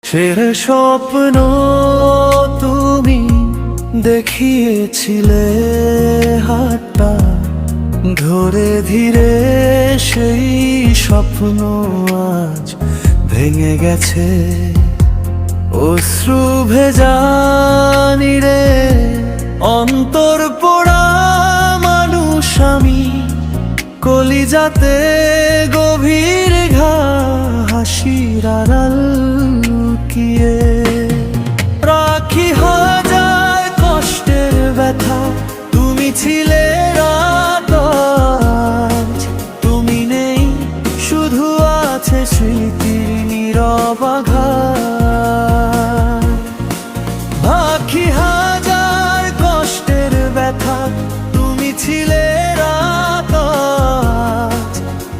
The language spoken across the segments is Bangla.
সের স্বপ্ন তুমি দেখিয়েছিলে হাতটা ধরে ধীরে, সেই স্বপ্ন আজ ভেঙে গেছে। অশ্রু ভেজা নীড়ে অন্তর পোড়া মানুষ আমি, কলিজাতে গভীর ঘা, হাসির আড়াল লুকিয়ে রাখি হাজার কষ্টের ব্যথা। তুমি ছিলে রাত, আজ তুমি নেই, শুধু আছে স্মৃতির নীরব আঘাত। রাখি হাজার কষ্টের ব্যথা, তুমি ছিলে রাত, আজ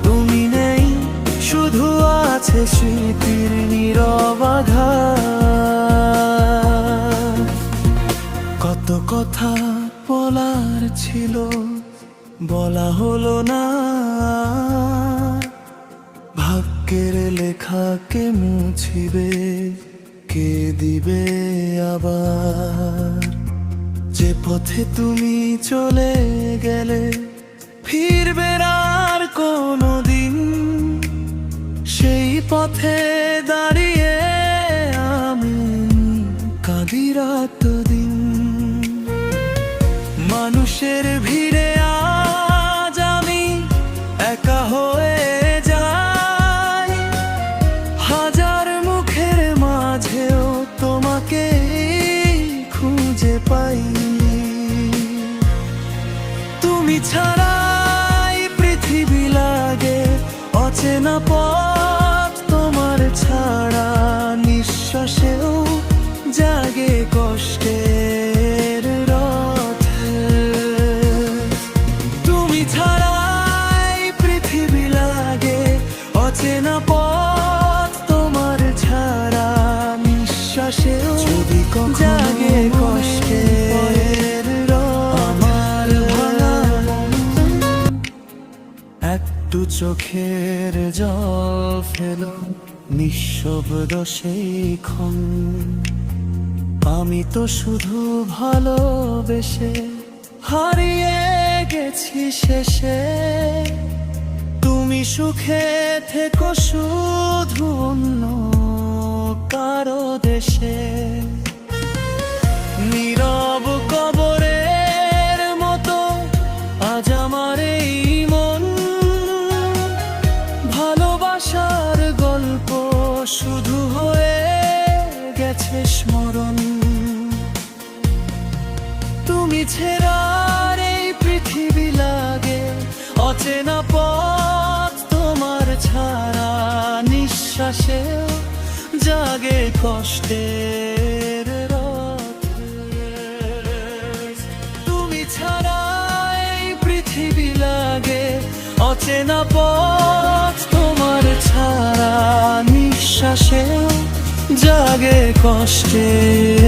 তুমি নেই, শুধু আছে স্মৃতির নীরব আঘাত। কত কথা বলার ছিল, বলা হলো না। ভাগ্যের লেখাকে মুছিবে কে দিবে আবার? যে পথে তুমি চলে গেলে ফিরবে আর কোনোদিন, সেই পথে দাঁড়িয়ে আমি কাঁদি রাত দিন। মানুষের ভিড়ে আজ আমি একা হয়ে যাই, হাজার মুখের মাঝেও তোমাকে খুঁজে পাই। তুমি ছাড়াই পৃথিবী লাগে অচেনা পথ, তোমার ছাড়া নিঃশ্বাসেও জাগে কষ্টের রথ। তুমি ছাড়াই পৃথিবী লাগে অচেনা পথ, তোমার ছাড়া নিঃশ্বাসেও জাগে কষ্টের রথ। আমার ভাঙা একটু চোখের জল ফেলো নিঃশব্দ সেই ক্ষণ। আমি তো শুধু ভালোবেসে হারিয়ে গেছি শেষে। তুমি সুখে থেকো শুধু অন্য কারো দেশে। নীরব কবরের মতো আজ আমার এই মন, ভালোবাসার গল্প শুধু হয়ে গেছে স্মরণ। তুমি ছেড়ার এই পৃথিবী লাগে অচেনা পথ, তোমার ছাড়া নিঃশ্বাসেও জাগে কষ্টের রথ। তুমি ছাড়া এই পৃথিবী লাগে অচেনা পথ, তোমার ছাড়া নিঃশ্বাসেও জাগে কষ্টের